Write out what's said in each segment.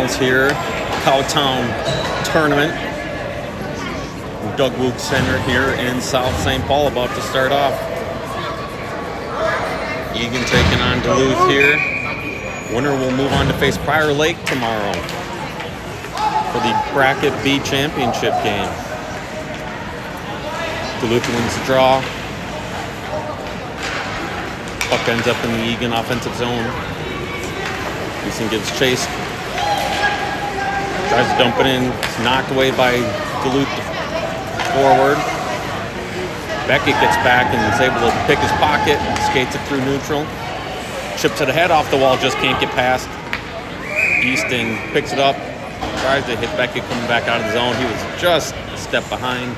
semifinals here, Cowtown tournament. Doug Wook Center here in South St. Paul, about to start off. Eagan taking on Duluth here. Winner will move on to face Prior Lake tomorrow for the Bracket B championship game. Duluth wins the draw. Puck ends up in the Eagan offensive zone. Easton gives chase. Tries to dump it in. It's knocked away by Duluth forward. Beckett gets back and is able to pick his pocket. Skates it through neutral. Chips it ahead off the wall. Just can't get past. Easton picks it up. Tries to hit Beckett coming back out of the zone. He was just a step behind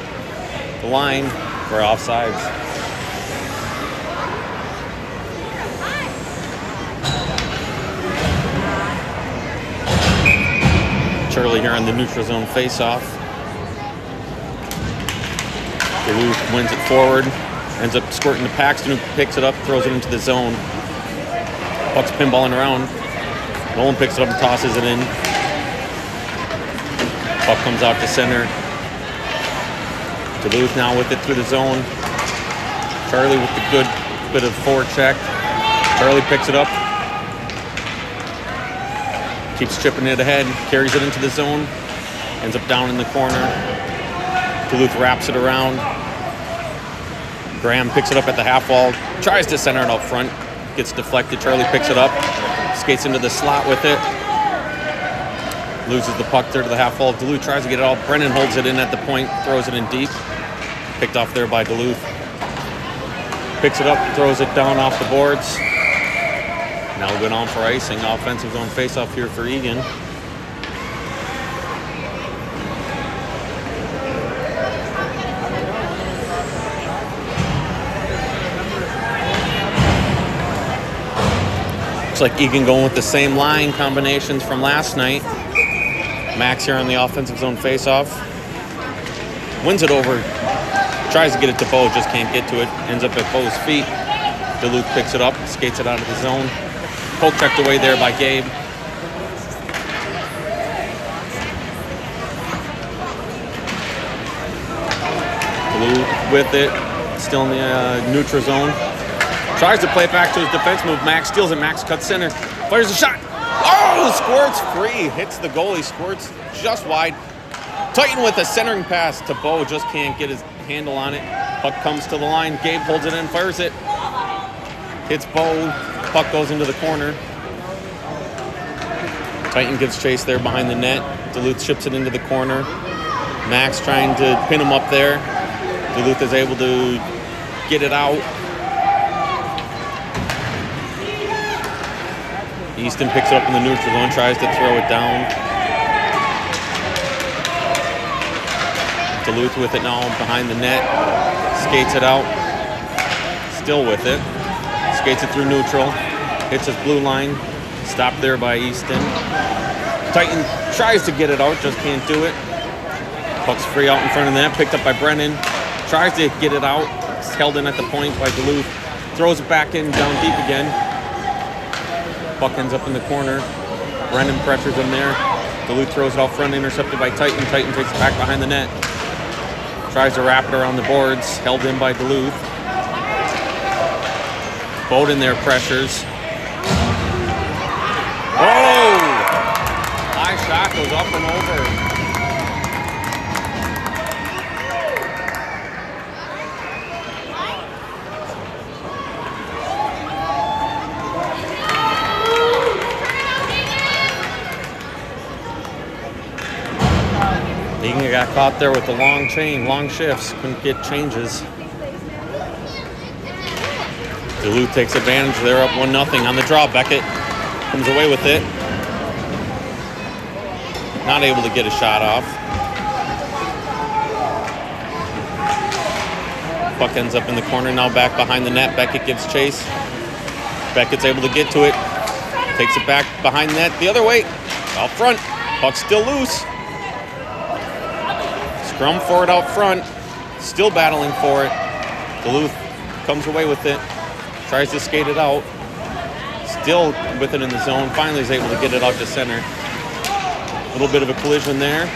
the line for offsides. Charlie here on the neutral zone face-off. Duluth wins it forward. Ends up squirting to Paxton, who picks it up, throws it into the zone. Puck's pinballing around. Nolan picks it up and tosses it in. Puck comes out to center. Duluth now with it through the zone. Charlie with the good bit of forecheck. Charlie picks it up. Keeps chipping it ahead. Carries it into the zone. Ends up down in the corner. Duluth wraps it around. Graham picks it up at the half wall. Tries to center it up front. Gets deflected. Charlie picks it up. Skates into the slot with it. Loses the puck there to the half wall. Duluth tries to get it all. Brennan holds it in at the point. Throws it in deep. Picked off there by Duluth. Picks it up. Throws it down off the boards. Now going on for icing. Offensive zone face-off here for Eagan. Looks like Eagan going with the same line combinations from last night. Max here on the offensive zone face-off. Wins it over. Tries to get it to Bo, just can't get to it. Ends up at Bo's feet. Duluth picks it up, skates it out of the zone. Poke checked away there by Gabe. Duluth with it. Still in the neutral zone. Tries to play it back to his defense move. Max steals it. Max cuts center. Fires a shot. Oh, squirts free. Hits the goalie. Squirts just wide. Titan with a centering pass to Bo. Just can't get his handle on it. Puck comes to the line. Gabe holds it in. Fires it. Hits Bo. Puck goes into the corner. Titan gives chase there behind the net. Duluth chips it into the corner. Max trying to pin him up there. Duluth is able to get it out. Easton picks it up in the neutral zone, tries to throw it down. Duluth with it now behind the net. Skates it out. Still with it. Skates it through neutral. Hits his blue line. Stopped there by Easton. Titan tries to get it out, just can't do it. Puck's free out in front of the net, picked up by Brennan. Tries to get it out. It's held in at the point by Duluth. Throws it back in, down deep again. Puck ends up in the corner. Brennan pressures him there. Duluth throws it out front, intercepted by Titan. Titan takes it back behind the net. Tries to wrap it around the boards, held in by Duluth. Bowden there pressures. Oh! High shot goes up and over. Eagan got caught there with the long shifts. Couldn't get changes. Duluth takes advantage. They're up 1-0 on the draw. Beckett comes away with it. Not able to get a shot off. Puck ends up in the corner, now back behind the net. Beckett gives chase. Beckett's able to get to it. Takes it back behind the net the other way. Out front. Puck's still loose. Scrum for it out front. Still battling for it. Duluth comes away with it. Tries to skate it out. Still with it in the zone. Finally is able to get it out to center. Little bit of a collision there.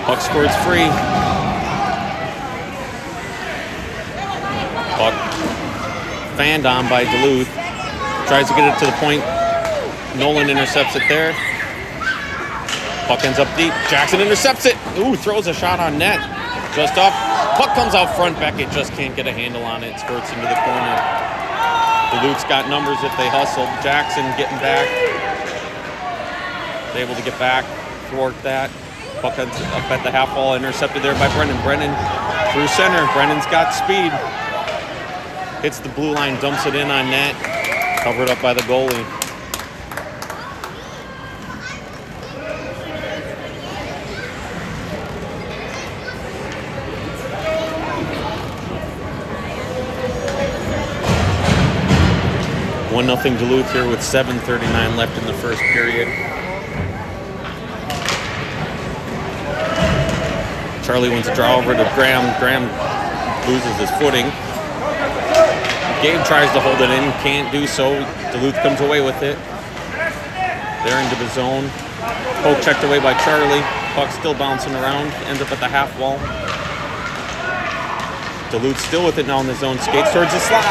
Puck squirts free. Puck fanned on by Duluth. Tries to get it to the point. Nolan intercepts it there. Puck ends up deep. Jackson intercepts it. Ooh, throws a shot on net. Just off. Puck comes out front. Beckett just can't get a handle on it. Squirts into the corner. Duluth's got numbers if they hustle. Jackson getting back. Able to get back, thwart that. Puck ends up at the half wall. Intercepted there by Brennan. Brennan through center. Brennan's got speed. Hits the blue line, dumps it in on net. Covered up by the goalie. Nothing Duluth here with 7:39 left in the first period. Charlie wins a draw over to Graham. Graham loses his footing. Gabe tries to hold it in, can't do so. Duluth comes away with it. They're into the zone. Poke checked away by Charlie. Puck still bouncing around, ends up at the half wall. Duluth still with it now in the zone, skates towards the slot.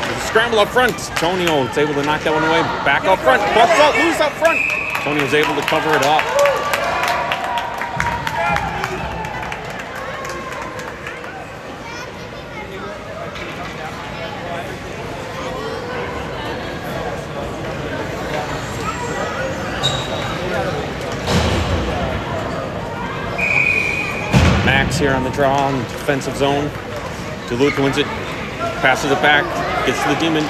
There's a scramble up front. Tonio is able to knock that one away. Back up front. Puck's out, loose up front. Tonio's able to cover it up. Max here on the draw in the defensive zone. Duluth wins it, passes it back, gets to the Demon,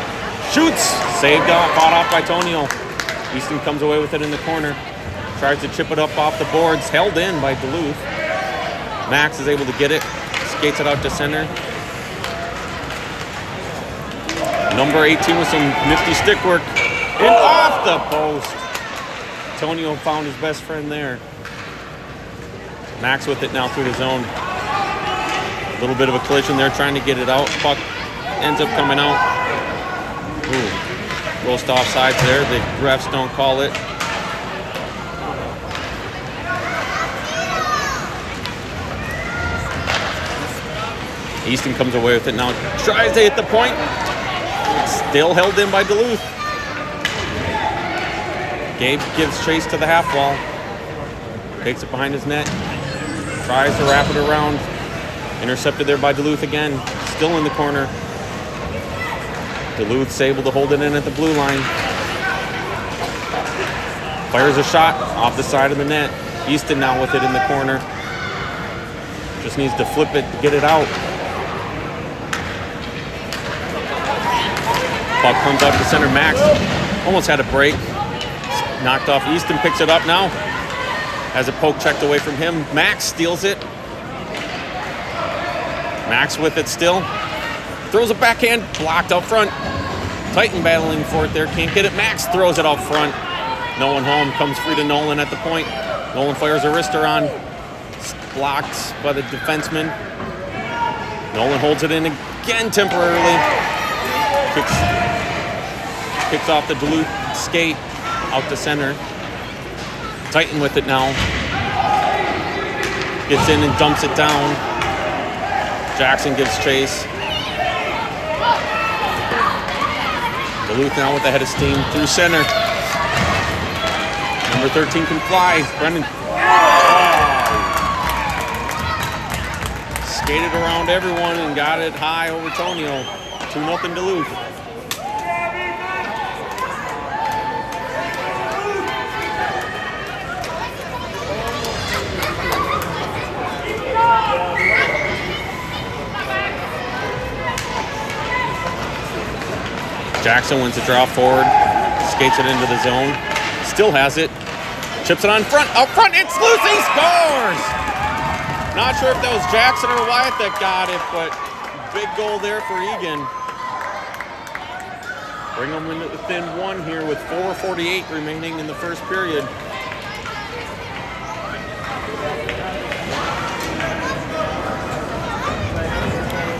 shoots, saved off, fought off by Tonio. Easton comes away with it in the corner, tries to chip it up off the boards, held in by Duluth. Max is able to get it, skates it out to center. Number 18 with some nifty stick work, and off the post. Tonio found his best friend there. Max with it now through the zone. A little bit of a collision there, trying to get it out. Puck ends up coming out. Ooh, roast off sides there. The refs don't call it. Easton comes away with it now. Tries to hit the point. Still held in by Duluth. Gabe gives chase to the half wall. Takes it behind his net. Tries to wrap it around. Intercepted there by Duluth again. Still in the corner. Duluth's able to hold it in at the blue line. Fires a shot off the side of the net. Easton now with it in the corner. Just needs to flip it to get it out. Puck comes out to center. Max almost had a break. Knocked off. Easton picks it up now. Has a poke checked away from him. Max steals it. Max with it still. Throws a backhand. Blocked up front. Titan battling for it there. Can't get it. Max throws it out front. No one home. Comes free to Nolan at the point. Nolan fires a wrister on. Blocked by the defenseman. Nolan holds it in again temporarily. Kicks off the Duluth skate out to center. Titan with it now. Gets in and dumps it down. Jackson gives chase. Duluth now with the head of steam through center. Number 13 can fly. Brennan. Skated around everyone and got it high over Tonio. 2-0 Duluth. Jackson wins the draw forward, skates it into the zone, still has it, chips it on front, out front, it's loose, he scores! Not sure if that was Jackson or Wyatt that got it, but big goal there for Eagan. Bring them within one here with 4:48 remaining in the first period.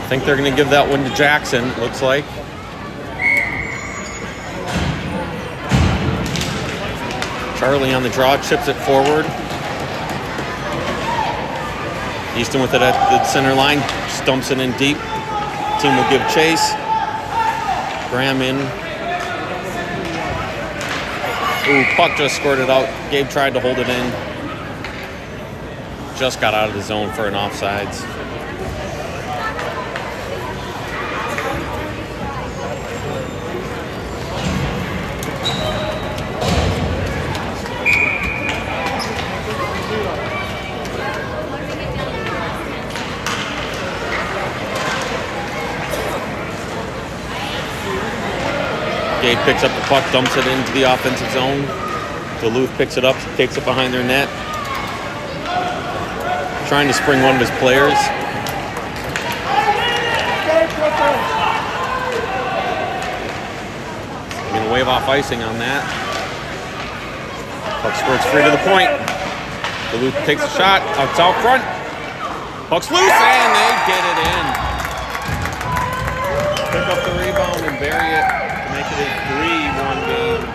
I think they're going to give that one to Jackson, looks like. Charlie on the draw, chips it forward. Easton with it at the center line, stumps it in deep. Team will give chase. Graham in. Ooh, puck just squirted out. Gabe tried to hold it in. Just got out of the zone for an offsides. Gabe picks up the puck, dumps it into the offensive zone. Duluth picks it up, takes it behind their net. Trying to spring one of his players. I'm going to wave off icing on that. Puck squirts free to the point. Duluth takes a shot. It's out front. Puck's loose, and they get it in. Pick up the rebound and bury it to make it a 3-1 game.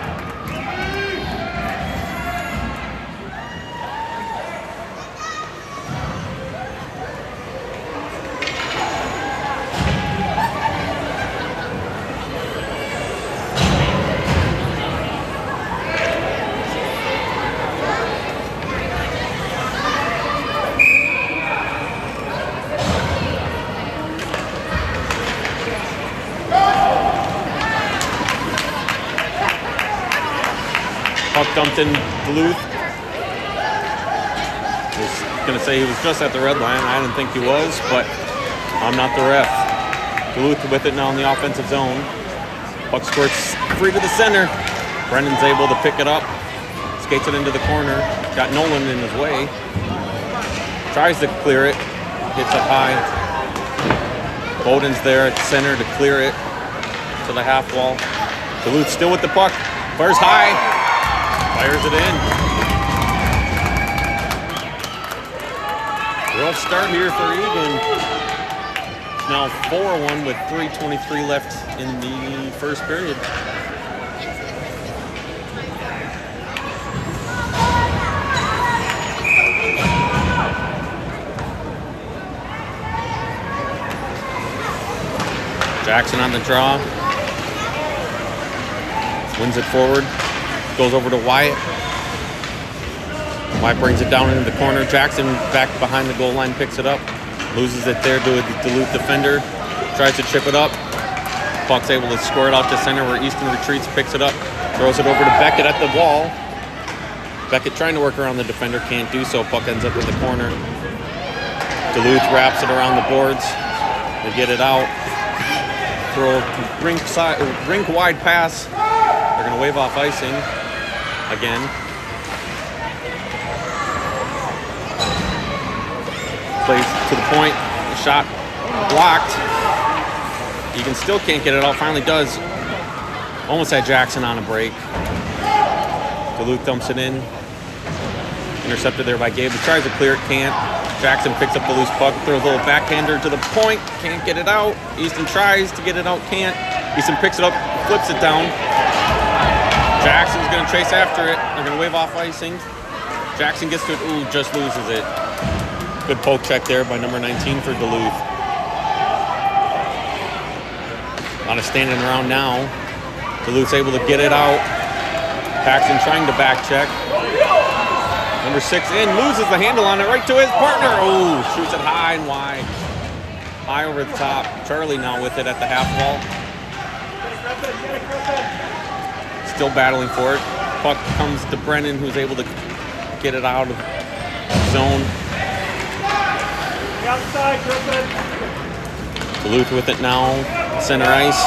Puck dumped in Duluth. I was going to say he was just at the red line. I didn't think he was, but I'm not the ref. Duluth with it now in the offensive zone. Puck squirts free to the center. Brendan's able to pick it up. Skates it into the corner. Got Nolan in his way. Tries to clear it. Hits it high. Bowden's there at center to clear it to the half wall. Duluth still with the puck. Fires high. Fires it in. Rough start here for Eagan. It's now 4-1 with 3:23 left in the first period. Jackson on the draw. Wins it forward. Goes over to Wyatt. Wyatt brings it down into the corner. Jackson back behind the goal line, picks it up. Loses it there to a Duluth defender. Tries to chip it up. Puck's able to score it out to center where Easton retreats, picks it up. Throws it over to Beckett at the wall. Beckett trying to work around the defender, can't do so. Puck ends up in the corner. Duluth wraps it around the boards. They get it out. Throw a rink-wide pass. They're going to wave off icing. Again. Plays to the point. The shot blocked. Eagan still can't get it out. Finally does. Almost had Jackson on a break. Duluth dumps it in. Intercepted there by Gabe. He tries to clear it, can't. Jackson picks up the loose puck, throws a little backhander to the point. Can't get it out. Easton tries to get it out, can't. Easton picks it up, flips it down. Jackson's going to chase after it. They're going to wave off icing. Jackson gets to it. Ooh, just loses it. Good poke check there by number 19 for Duluth. A lot of standing around now. Duluth's able to get it out. Paxton trying to back check. Number 6 in, loses the handle on it right to his partner. Oh, shoots it high and wide. High over the top. Charlie now with it at the half wall. Still battling for it. Puck comes to Brennan, who's able to get it out of zone. Duluth with it now. Center ice.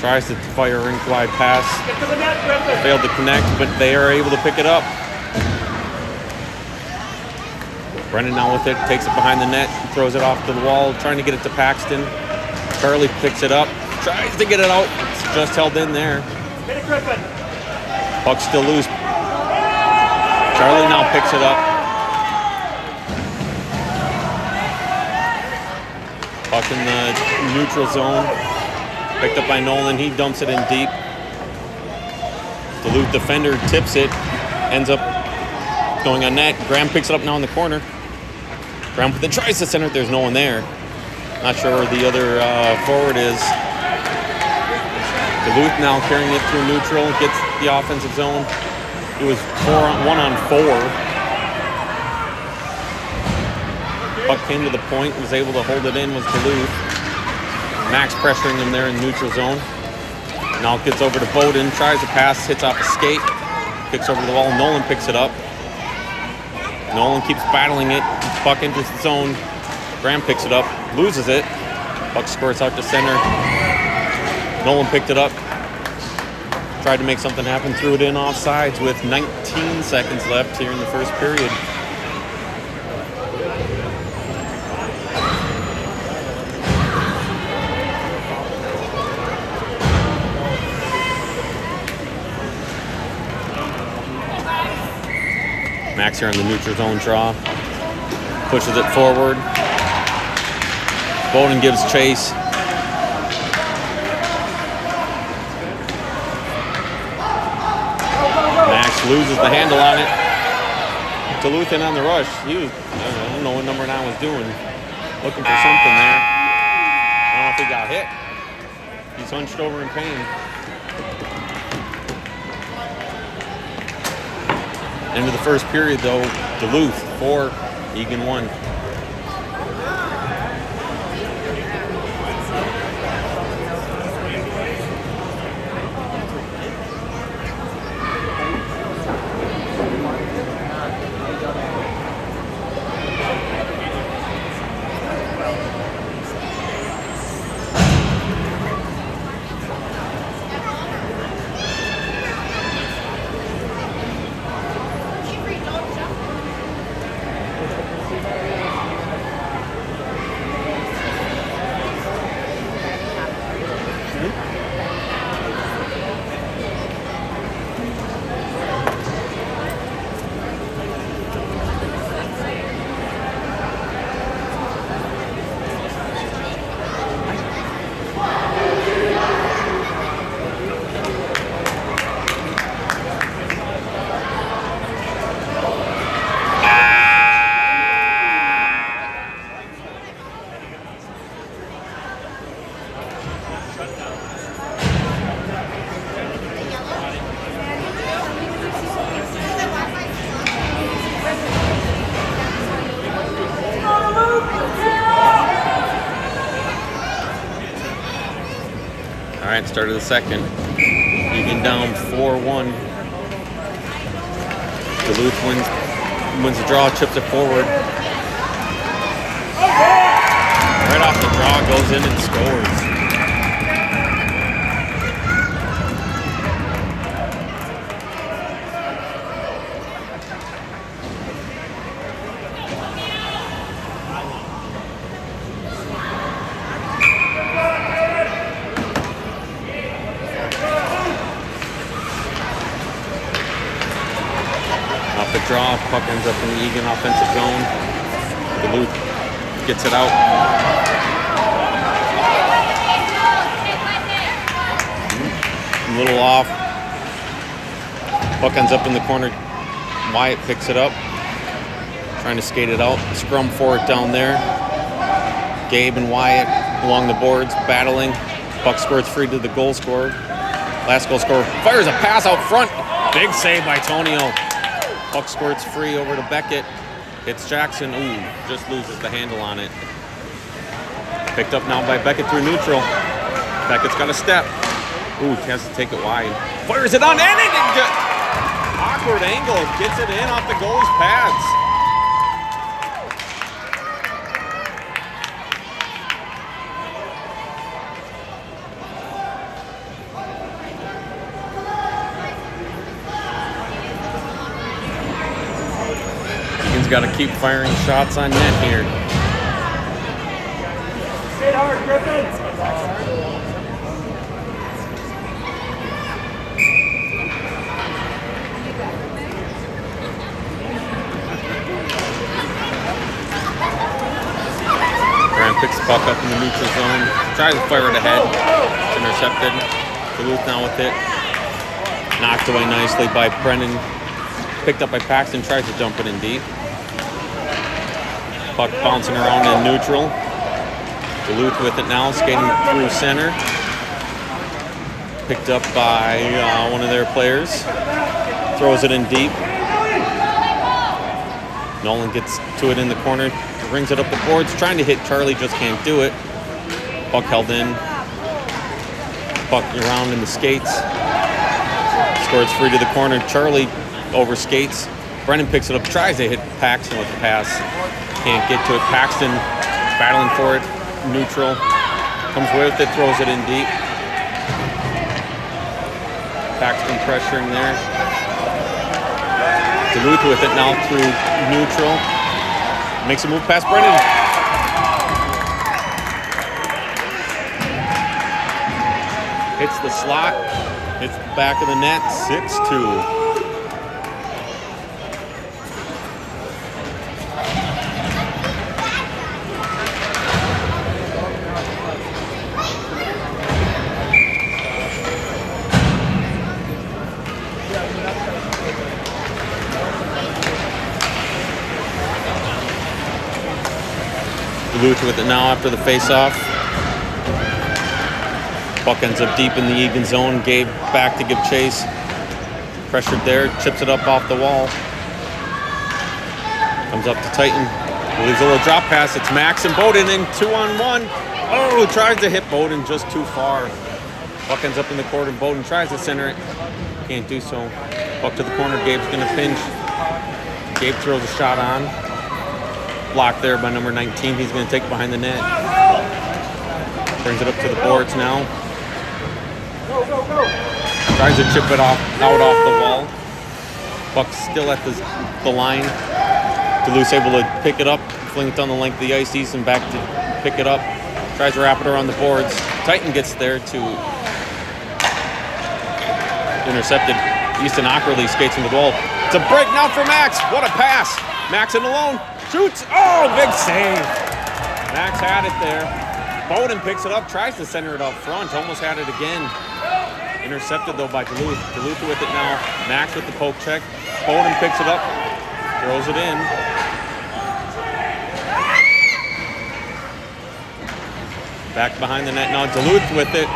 Tries to fire a rink-wide pass. Failed to connect, but they are able to pick it up. Brennan now with it. Takes it behind the net. Throws it off to the wall. Trying to get it to Paxton. Charlie picks it up. Tries to get it out. It's just held in there. Puck's still loose. Charlie now picks it up. Puck in the neutral zone. Picked up by Nolan. He dumps it in deep. Duluth defender tips it. Ends up Going on net. Graham picks it up now in the corner. Graham with the tries to center. There's no one there. Not sure where the other forward is. Duluth now carrying it through neutral. Gets the offensive zone. It was 1-on-4. Puck came to the point. Was able to hold it in. Was Duluth. Max pressuring him there in the neutral zone. Now it gets over to Bowden. Tries to pass. Hits off a skate. Kicks over to the wall. Nolan picks it up. Nolan keeps battling it. Puck enters the zone. Graham picks it up. Loses it. Puck squirts out to center. Nolan picked it up. Tried to make something happen. Threw it in offsides with 19 seconds left here in the first period. Max here on the neutral zone draw. Pushes it forward. Bowden gives chase. Max loses the handle on it. Duluth in on the rush. I don't know what number 9 was doing. Looking for something there. I don't know if he got hit. He's hunched over in pain. End of the first period, though. Duluth 4, Eagan 1. All right, start of the second. Eagan down 4-1. Duluth wins the draw, chips it forward. Right off the draw, goes in and scores. Off the draw, puck ends up in the Eagan offensive zone. Duluth gets it out. A little off. Puck ends up in the corner. Wyatt picks it up. Trying to skate it out. Scrum for it down there. Gabe and Wyatt along the boards, battling. Puck squirts free to the goal scorer. Last goal scorer fires a pass out front. Big save by Tonio. Puck squirts free over to Beckett. Hits Jackson. Ooh, just loses the handle on it. Picked up now by Beckett through neutral. Beckett's got a step. Ooh, has to take it wide. Fires it on, and it just awkward angle. Gets it in off the goalie's pads. Eagan's got to keep firing shots on net here. Hit hard, Griffin! Picks the puck up in the neutral zone. Tries to fire it ahead. It's intercepted. Duluth now with it. Knocked away nicely by Brennan. Picked up by Paxton, tries to dump it in deep. Puck bouncing around in neutral. Duluth with it now, skating through center. Picked up by one of their players. Throws it in deep. Nolan gets to it in the corner, brings it up the boards, trying to hit Charlie, just can't do it. Puck held in. Puck around in the skates. Scores free to the corner. Charlie over skates. Brennan picks it up, tries to hit Paxton with the pass. Can't get to it. Paxton battling for it. Neutral. Comes with it, throws it in deep. Paxton pressuring there. Duluth with it now through neutral. Makes a move past Brennan. Hits the slot. Hits the back of the net. 6-2. Duluth with it now after the face-off. Puck ends up deep in the Eagan zone. Gabe back to give chase. Pressured there, chips it up off the wall. Comes up to Titan. Leaves a little drop pass. It's Max and Bowden in 2-on-1. Oh, tries to hit Bowden just too far. Puck ends up in the corner. Bowden tries to center it. Can't do so. Puck to the corner. Gabe's going to pinch. Gabe throws a shot on. Blocked there by number 19. He's going to take it behind the net. Brings it up to the boards now. Tries to chip it out off the wall. Puck's still at the line. Duluth's able to pick it up, fling it down the length of the ice. Easton back to pick it up. Tries to wrap it around the boards. Titan gets there to intercepted. Easton awkwardly skates into the goal. It's a break now for Max. What a pass. Max in alone. Shoots. Oh, big save. Max had it there. Bowden picks it up, tries to center it up front. Almost had it again. Intercepted, though, by Duluth. Duluth with it now. Max with the poke check. Bowden picks it up. Throws it in. Back behind the net now. Duluth with it.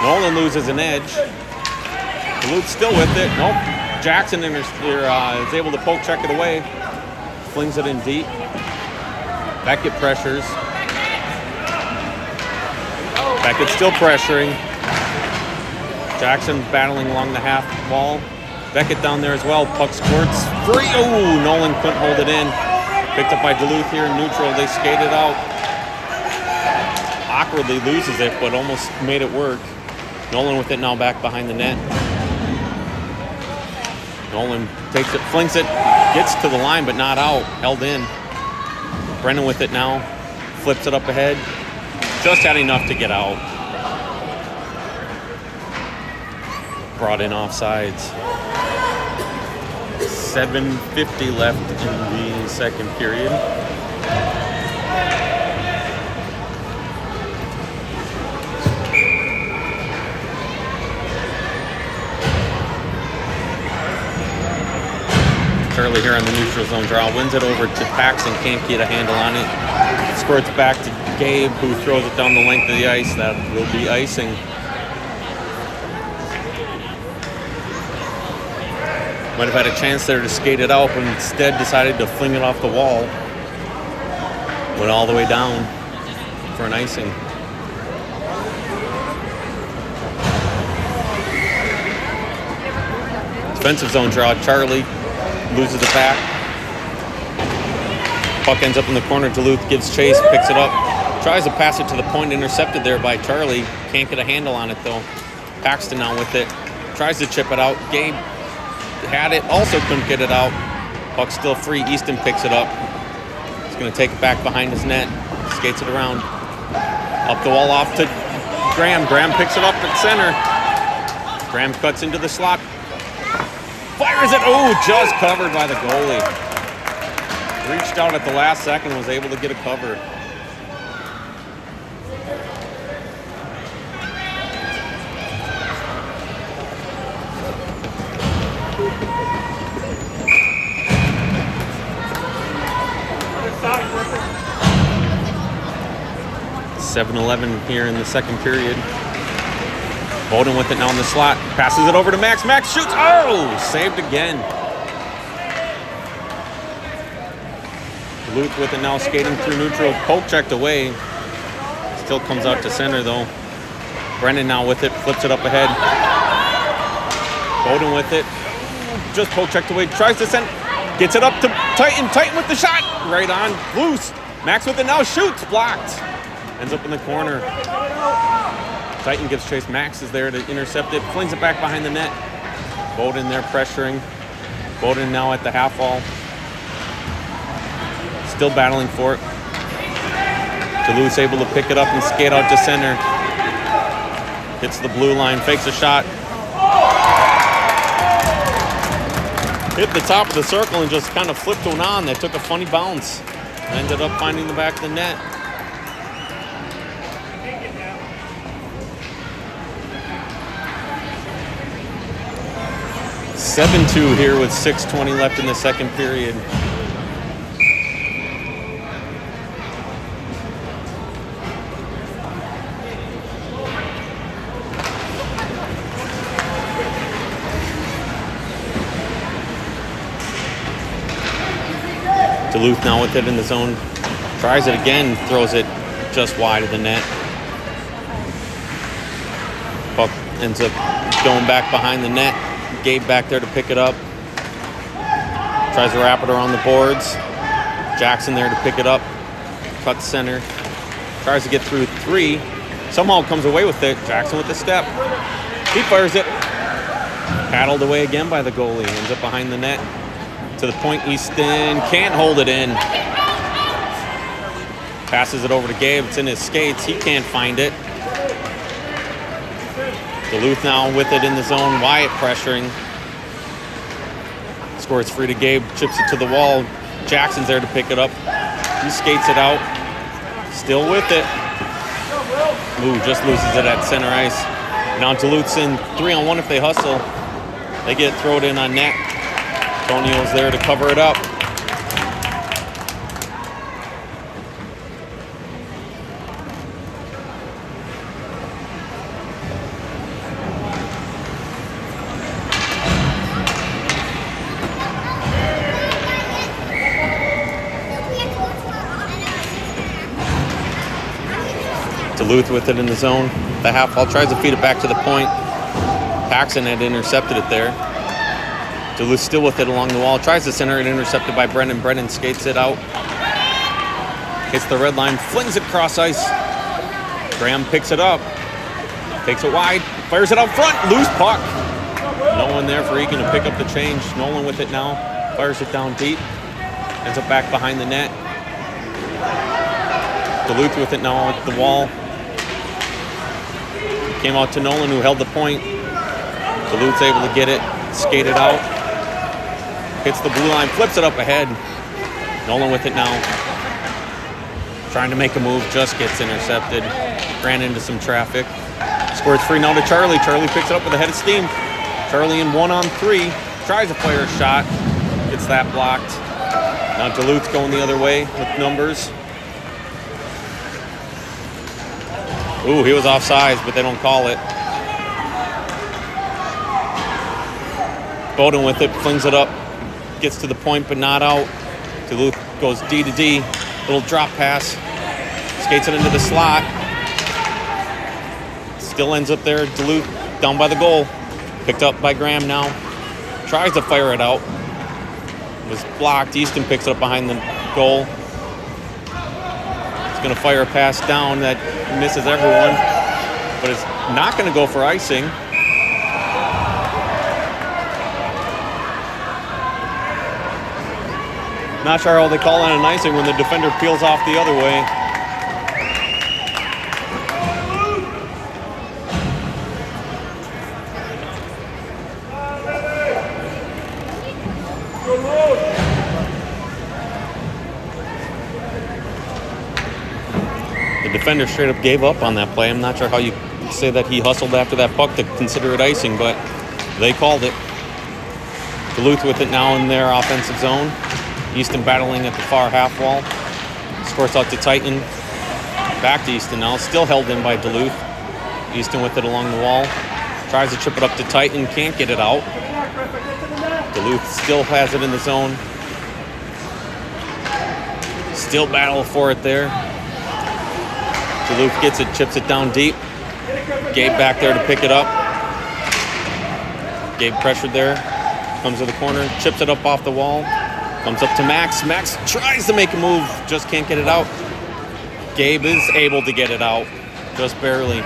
Nolan loses an edge. Duluth still with it. Nope. Jackson is able to poke check it away. Flings it in deep. Beckett pressures. Beckett still pressuring. Jackson battling along the half wall. Beckett down there as well. Puck squirts free. Oh, Nolan couldn't hold it in. Picked up by Duluth here in neutral. They skated out. Awkwardly loses it, but almost made it work. Nolan with it now back behind the net. Nolan takes it, flings it, gets to the line, but not out. Held in. Brennan with it now. Flips it up ahead. Just had enough to get out. Brought in offsides. 7:50 left in the second period. Charlie here on the neutral zone draw. Wins it over to Paxton. Can't get a handle on it. Squirts back to Gabe, who throws it down the length of the ice. That will be icing. Might have had a chance there to skate it out, but instead decided to fling it off the wall. Went all the way down for an icing. Defensive zone draw. Charlie loses it back. Puck ends up in the corner. Duluth gives chase, picks it up, tries to pass it to the point, intercepted there by Charlie. Can't get a handle on it though. Paxton now with it. Tries to chip it out. Gabe had it, also couldn't get it out. Puck still free. Easton picks it up. He's going to take it back behind his net. Skates it around. Up the wall off to Graham. Graham picks it up at center. Graham cuts into the slot. Fires it. Oh, just covered by the goalie. Reached out at the last second, was able to get a cover. 7-11 here in the second period. Bowden with it now in the slot. Passes it over to Max. Max shoots. Oh, saved again. Duluth with it now, skating through neutral. Poke checked away. Still comes out to center though. Brennan now with it. Flips it up ahead. Bowden with it. Just poke checked away. Tries to send. Gets it up to Titan. Titan with the shot. Right on. Loose. Max with it now. Shoots. Blocked. Ends up in the corner. Titan gives chase. Max is there to intercept it. Flings it back behind the net. Bowden there pressuring. Bowden now at the half wall. Still battling for it. Duluth's able to pick it up and skate out to center. Hits the blue line. Fakes a shot. Hit the top of the circle and just kind of flipped one on. That took a funny bounce. Ended up finding the back of the net. 7-2 here with 6:20 left in the second period. Duluth now with it in the zone. Tries it again, throws it just wide of the net. Puck ends up going back behind the net. Gabe back there to pick it up. Tries to wrap it around the boards. Jackson there to pick it up. Cut center. Tries to get through three. Somehow comes away with it. Jackson with the step. He fires it. Paddled away again by the goalie. Ends up behind the net. To the point, Easton can't hold it in. Passes it over to Gabe. It's in his skates. He can't find it. Duluth now with it in the zone. Wyatt pressuring. Scores free to Gabe. Chips it to the wall. Jackson's there to pick it up. He skates it out. Still with it. Ooh, just loses it at center ice. Now Duluth's in 3-on-1 if they hustle. They get thrown in on net. Tonio's there to cover it up. Duluth with it in the zone. The half wall tries to feed it back to the point. Paxson had intercepted it there. Duluth still with it along the wall. Tries to center it, intercepted by Brennan. Brennan skates it out. Hits the red line, flings it cross ice. Graham picks it up. Takes it wide, fires it out front. Loose puck. No one there for Eagan to pick up the change. Nolan with it now. Fires it down deep. Ends up back behind the net. Duluth with it now at the wall. Came out to Nolan, who held the point. Duluth's able to get it, skate it out. Hits the blue line, flips it up ahead. Nolan with it now. Trying to make a move, just gets intercepted. Ran into some traffic. Squirts free now to Charlie. Charlie picks it up with a head of steam. Charlie in 1-on-3. Tries to fire a shot. Gets that blocked. Now Duluth going the other way with numbers. Ooh, he was offsides, but they don't call it. Bowden with it, flings it up. Gets to the point, but not out. Duluth goes D to D. Little drop pass. Skates it into the slot. Still ends up there. Duluth down by the goal. Picked up by Graham now. Tries to fire it out. Was blocked. Easton picks it up behind the goal. He's going to fire a pass down that misses everyone. But it's not going to go for icing. Not sure how they call it an icing when the defender peels off the other way. The defender straight up gave up on that play. I'm not sure how you say that he hustled after that puck to consider it icing, but they called it. Duluth with it now in their offensive zone. Easton battling at the far half wall. Squirts out to Titan. Back to Easton now, still held in by Duluth. Easton with it along the wall. Tries to chip it up to Titan, can't get it out. Duluth still has it in the zone. Still battle for it there. Duluth gets it, chips it down deep. Gabe back there to pick it up. Gabe pressured there. Comes to the corner, chips it up off the wall. Comes up to Max. Max tries to make a move, just can't get it out. Gabe is able to get it out, just barely.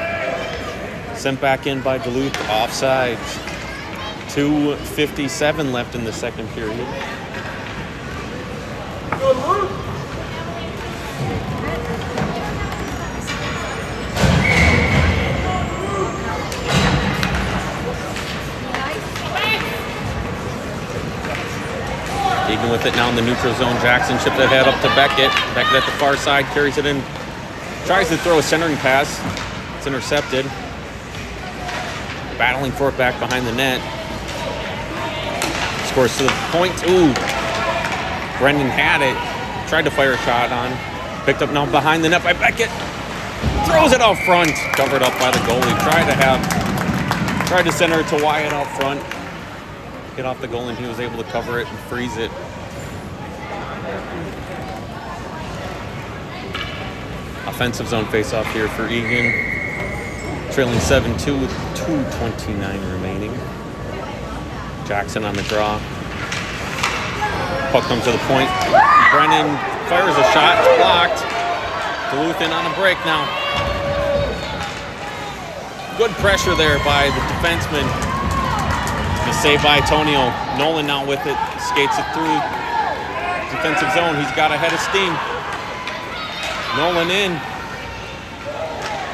Sent back in by Duluth, offsides. 2:57 left in the second period. Eagan with it now in the neutral zone. Jackson chips it head up to Beckett. Beckett at the far side, carries it in. Tries to throw a centering pass. It's intercepted. Battling for it back behind the net. Scores to the point. Ooh. Brendan had it. Tried to fire a shot on. Picked up now behind the net by Beckett. Throws it out front. Covered up by the goalie. Tried to center it to Wyatt out front. Get off the goal, and he was able to cover it and freeze it. Offensive zone face-off here for Eagan. Trailing 7-2 with 2:29 remaining. Jackson on the draw. Puck comes to the point. Brennan fires a shot. It's blocked. Duluth in on a break now. Good pressure there by the defenseman. The save by Antonio. Nolan now with it. Skates it through defensive zone. He's got a head of steam. Nolan in.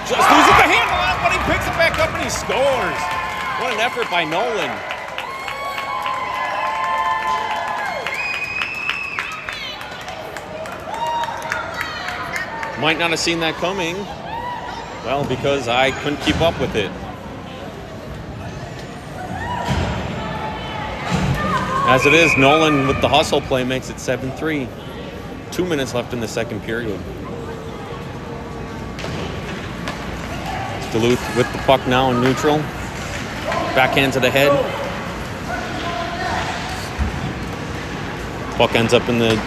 Just loses the handle out, but he picks it back up and he scores. What an effort by Nolan. Might not have seen that coming. Well, because I couldn't keep up with it. As it is, Nolan with the hustle play makes it 7-3. 2 minutes left in the second period. Duluth with the puck now in neutral. Backhand to the head. Puck ends up in the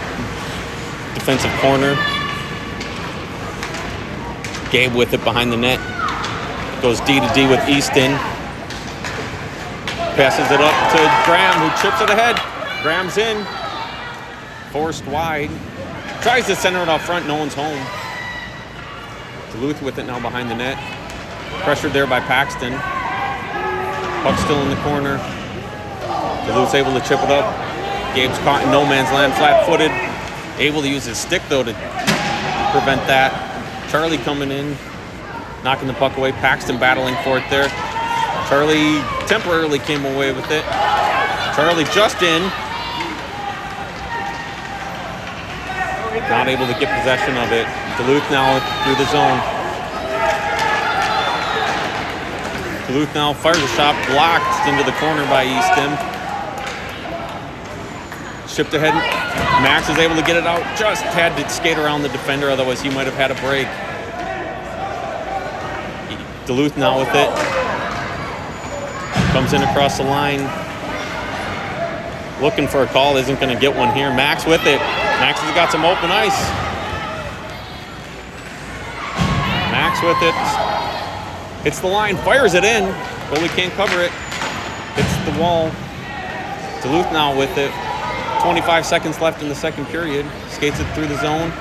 defensive corner. Gabe with it behind the net. Goes D to D with Easton. Passes it up to Graham, who chips it ahead. Graham's in. Forced wide. Tries to center it out front. No one's home. Duluth with it now behind the net. Pressured there by Paxton. Puck still in the corner. Duluth's able to chip it up. Gabe's caught in no man's land, flat-footed. Able to use his stick, though, to prevent that. Charlie coming in, knocking the puck away. Paxton battling for it there. Charlie temporarily came away with it. Charlie just in. Not able to get possession of it. Duluth now through the zone. Duluth now fires a shot, blocked into the corner by Easton. Shipped ahead. Max is able to get it out. Just had to skate around the defender, otherwise he might have had a break. Duluth now with it. Comes in across the line. Looking for a call, isn't going to get one here. Max with it. Max has got some open ice. Max with it. Hits the line, fires it in. Goalie can't cover it. Hits the wall. Duluth now with it. 25 seconds left in the second period. Skates it through the zone,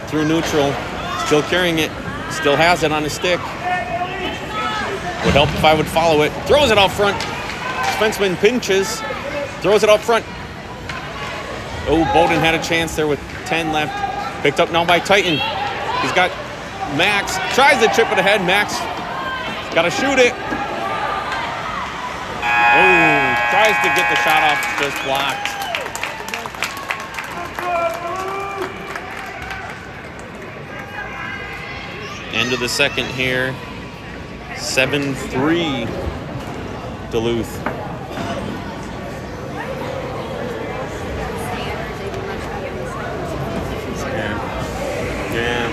through neutral. Still carrying it. Still has it on his stick. Would help if I would follow it. Throws it out front. Defenseman pinches. Throws it out front. Oh, Bowden had a chance there with 10 left. Picked up now by Titan. He's got Max. Tries to chip it ahead. Max got to shoot it. Oh, tries to get the shot off. Just blocked. End of the second here. 7-3 Duluth. Yeah.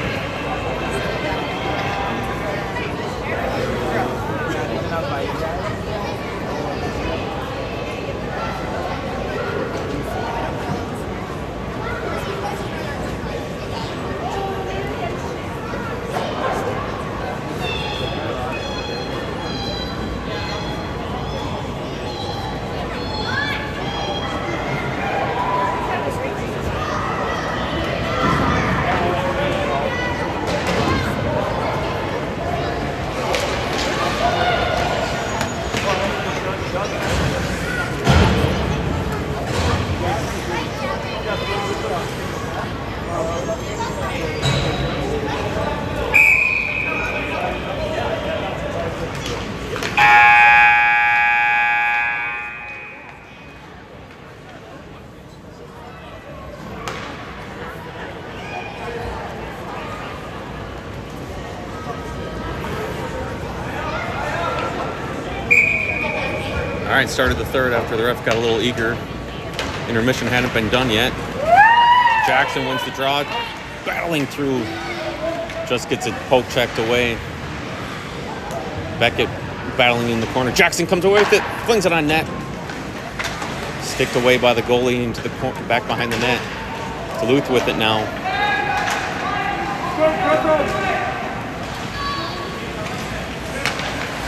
right, started the third after the ref got a little eager. Intermission hadn't been done yet. Jackson wins the draw, battling through. Just gets it poke checked away. Beckett battling in the corner. Jackson comes away with it, flings it on net. Sticked away by the goalie into the back behind the net. Duluth with it now.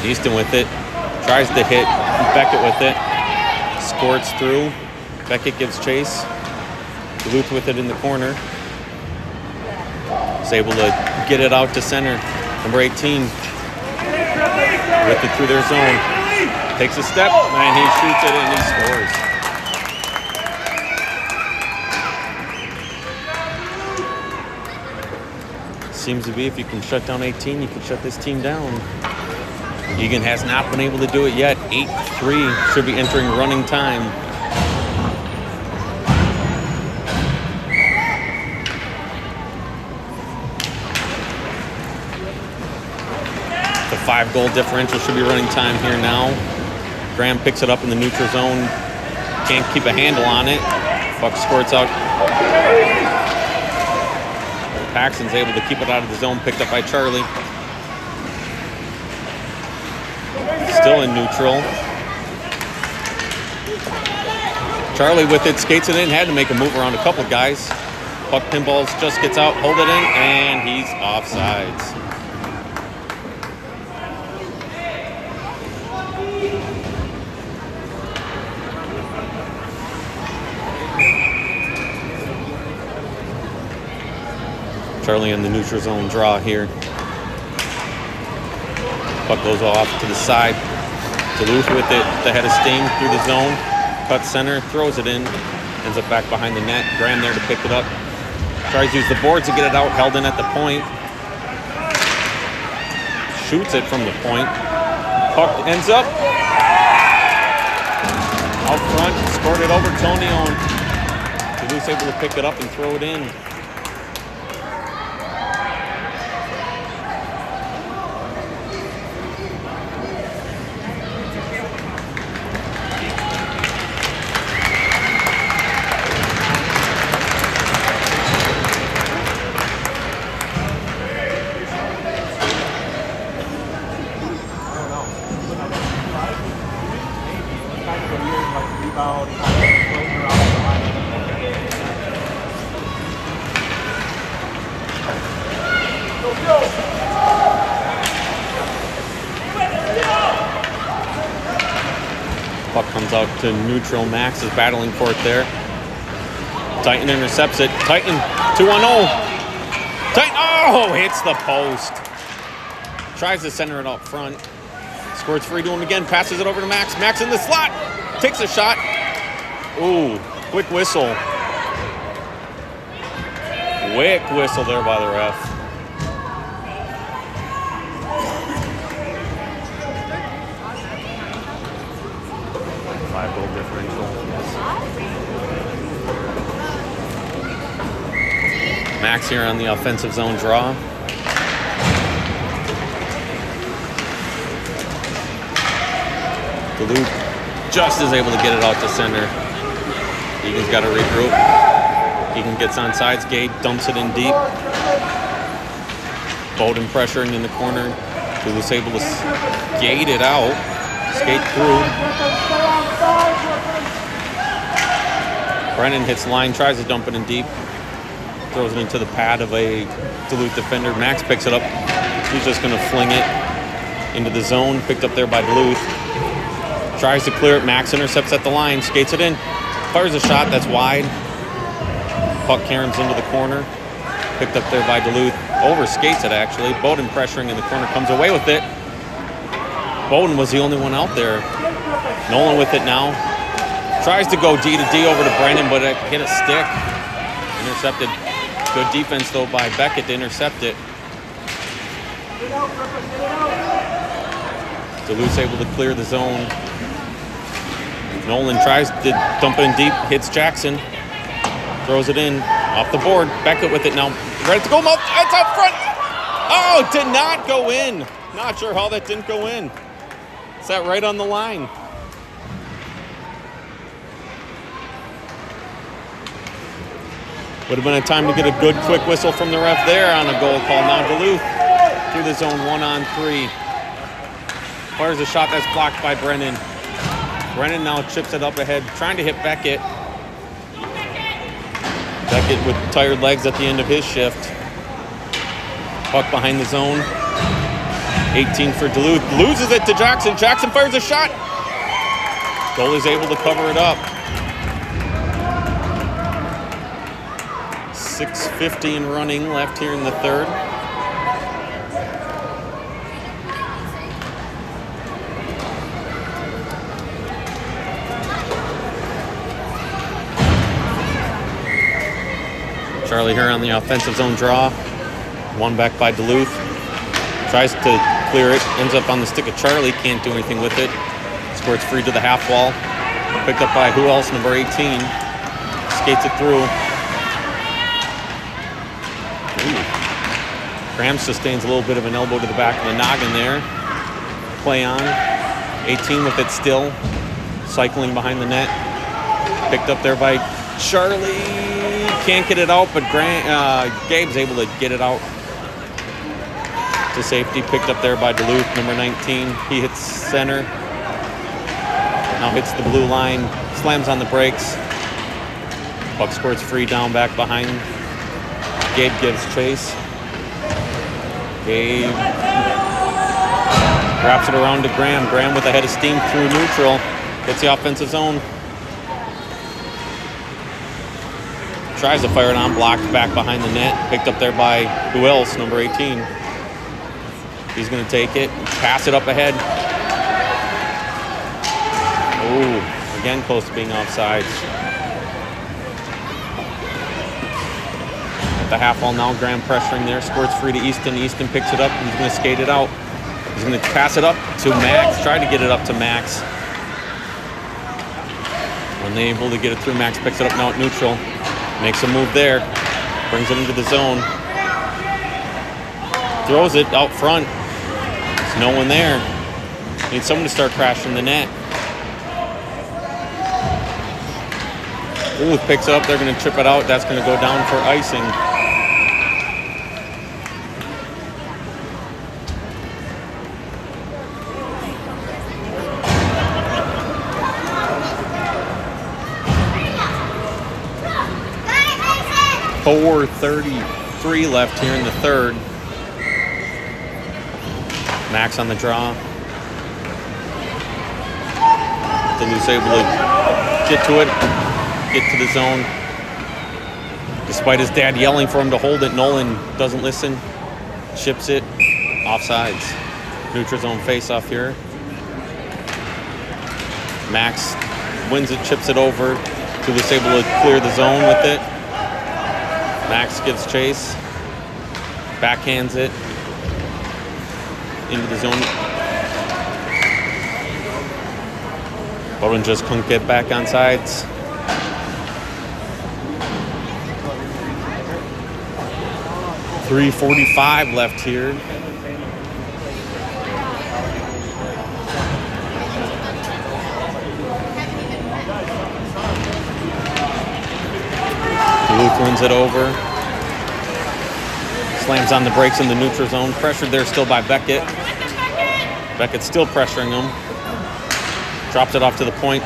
Easton with it. Tries to hit Beckett with it. Squirts through. Beckett gives chase. Duluth with it in the corner. Is able to get it out to center. Number 18 with it through their zone. Takes a step, and he shoots it and he scores. Seems to be if you can shut down 18, you can shut this team down. Eagan has not been able to do it yet. 8-3 should be entering running time. The 5-goal differential should be running time here now. Graham picks it up in the neutral zone. Can't keep a handle on it. Puck squirts out. Paxton's able to keep it out of the zone. Picked up by Charlie. Still in neutral. Charlie with it, skates it in. Had to make a move around a couple guys. Puck pinballs, just gets out, hold it in, and he's offsides. Charlie in the neutral zone draw here. Puck goes off to the side. Duluth with it, the head of steam through the zone. Cuts center, throws it in. Ends up back behind the net. Graham there to pick it up. Tries to use the boards to get it out, held in at the point. Shoots it from the point. Puck ends up out front, scored it over Tonio. Duluth's able to pick it up and throw it in. Puck comes out to neutral. Max is battling for it there. Titan intercepts it. Titan 2-1-0. Titan, oh, hits the post. Tries to center it up front. Squirts free to him again. Passes it over to Max. Max in the slot. Takes a shot. Ooh, quick whistle. Quick whistle there by the ref. Five-goal differential. Max here on the offensive zone draw. Duluth just is able to get it out to center. Eagan's got to regroup. Eagan gets on sides. Gade dumps it in deep. Bowden pressuring in the corner. Duluth's able to skate it out. Skate through. Brennan hits line, tries to dump it in deep. Throws it into the pad of a Duluth defender. Max picks it up. He's just going to fling it into the zone. Picked up there by Duluth. Tries to clear it. Max intercepts at the line. Skates it in. Fires a shot that's wide. Puck caroms into the corner. Picked up there by Duluth. Over skates it actually. Bowden pressuring in the corner. Comes away with it. Bowden was the only one out there. Nolan with it now. Tries to go D to D over to Brennan, but it hit a stick. Intercepted. Good defense though by Beckett to intercept it. Duluth's able to clear the zone. Nolan tries to dump it in deep, hits Jackson, throws it in, off the board. Beckett with it now, ready to go. It's out front. Oh, it did not go in. Not sure how that didn't go in. It's that right on the line. Would have been a time to get a good quick whistle from the ref there on a goal call. Now Duluth through the zone 1-on-3. Fires a shot that's blocked by Brennan. Brennan now chips it up ahead, trying to hit Beckett. Beckett with tired legs at the end of his shift. Puck behind the zone. 18 for Duluth. Loses it to Jackson. Jackson fires a shot. Goalie's able to cover it up. 6:50 and running left here in the third. Charlie here on the offensive zone draw. One back by Duluth. Tries to clear it. Ends up on the stick of Charlie. Can't do anything with it. Squirts free to the half wall. Picked up by who else? Number 18. Skates it through. Ooh. Graham sustains a little bit of an elbow to the back of the noggin there. Play on. 18 with it still. Cycling behind the net. Picked up there by Charlie. Can't get it out, but Gabe's able to get it out to safety. Picked up there by Duluth, number 19. He hits center. Now hits the blue line. Slams on the brakes. Puck squirts free down back behind. Gabe gives chase. Gabe wraps it around to Graham. Graham with a head of steam through neutral. Hits the offensive zone. Tries to fire it on, blocked back behind the net. Picked up there by who else? Number 18. He's going to take it, pass it up ahead. Oh, again close to being offsides. At the half wall now, Graham pressuring there. Squirts free to Easton. Easton picks it up. He's going to skate it out. He's going to pass it up to Max. Try to get it up to Max. Unable to get it through. Max picks it up now at neutral. Makes a move there. Brings it into the zone. Throws it out front. There's no one there. Needs someone to start crashing the net. Duluth picks it up. They're going to chip it out. That's going to go down for icing. .433 left here in the third. Max on the draw. Duluth's able to get to it, get to the zone. Despite his dad yelling for him to hold it, Nolan doesn't listen. Chips it. Offsides. Neutral zone face-off here. Max wins it, chips it over. Duluth's able to clear the zone with it. Max gives chase, backhands it into the zone. Bowden just couldn't get back on sides. .345 left here. Duluth wins it over. Slams on the brakes in the neutral zone. Pressured there still by Beckett. Beckett's still pressuring him. Drops it off to the point.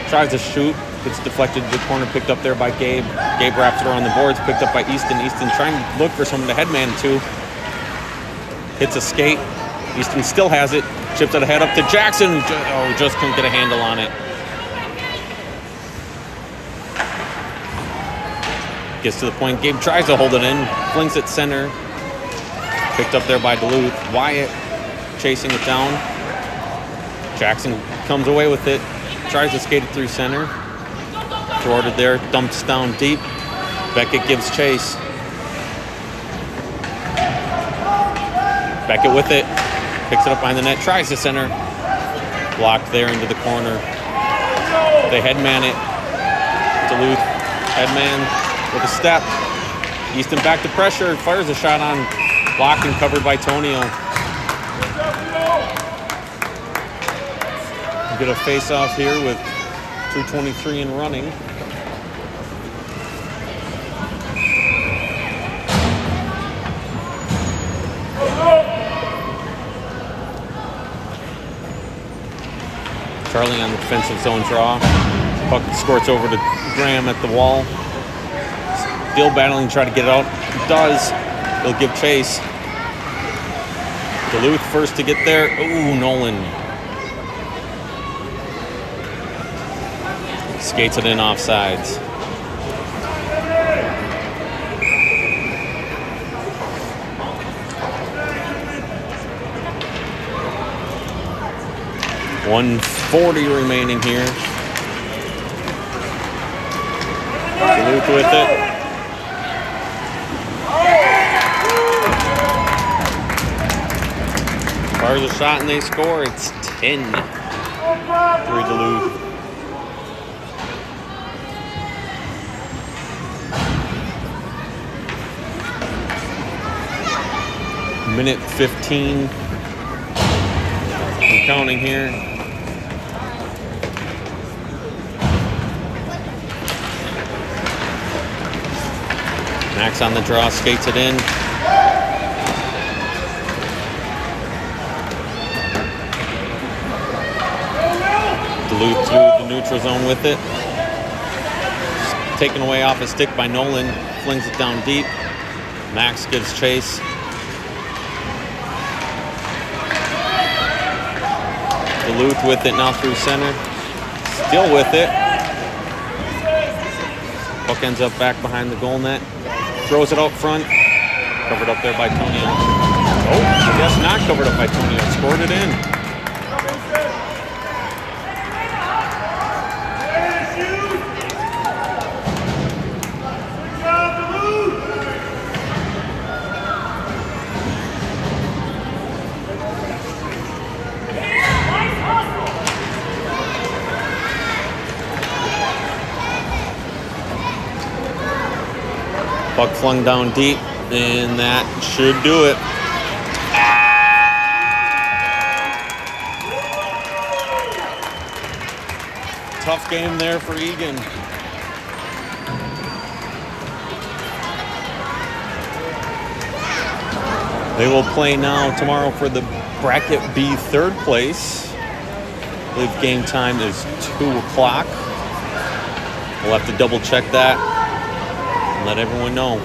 Tries to shoot. Gets deflected to the corner. Picked up there by Gabe. Gabe wraps it around the boards. Picked up by Easton. Easton trying to look for someone to headman to. Hits a skate. Easton still has it. Chips it ahead up to Jackson. Oh, just couldn't get a handle on it. Gets to the point. Gabe tries to hold it in. Flings it center. Picked up there by Duluth. Wyatt chasing it down. Jackson comes away with it. Tries to skate it through center. Thwarted there. Dumps down deep. Beckett gives chase. Beckett with it. Picks it up behind the net. Tries to center. Blocked there into the corner. They headman it. Duluth headman with a step. Easton back to pressure. Fires a shot on. Blocked and covered by Tonio. Get a face-off here with 2:23 and running. Charlie on the defensive zone draw. Puck squirts over to Graham at the wall. Still battling, try to get it out. Does. He'll give chase. Duluth first to get there. Ooh, Nolan. Skates it in offsides. .140 remaining here. Duluth with it. Fires a shot and they score. It's 10-3 Duluth. Minute 15. I'm counting here. Max on the draw, skates it in. Duluth through the neutral zone with it. Taken away off his stick by Nolan. Flings it down deep. Max gives chase. Duluth with it now through center. Still with it. Puck ends up back behind the goal net. Throws it out front. Covered up there by Tonio. Oh, I guess not covered up by Tonio. Scored it in. Puck flung down deep, and that should do it. Tough game there for Eagan. They will play now tomorrow for the Bracket B third place. I believe game time is 2 o'clock. We'll have to double check that. Let everyone know.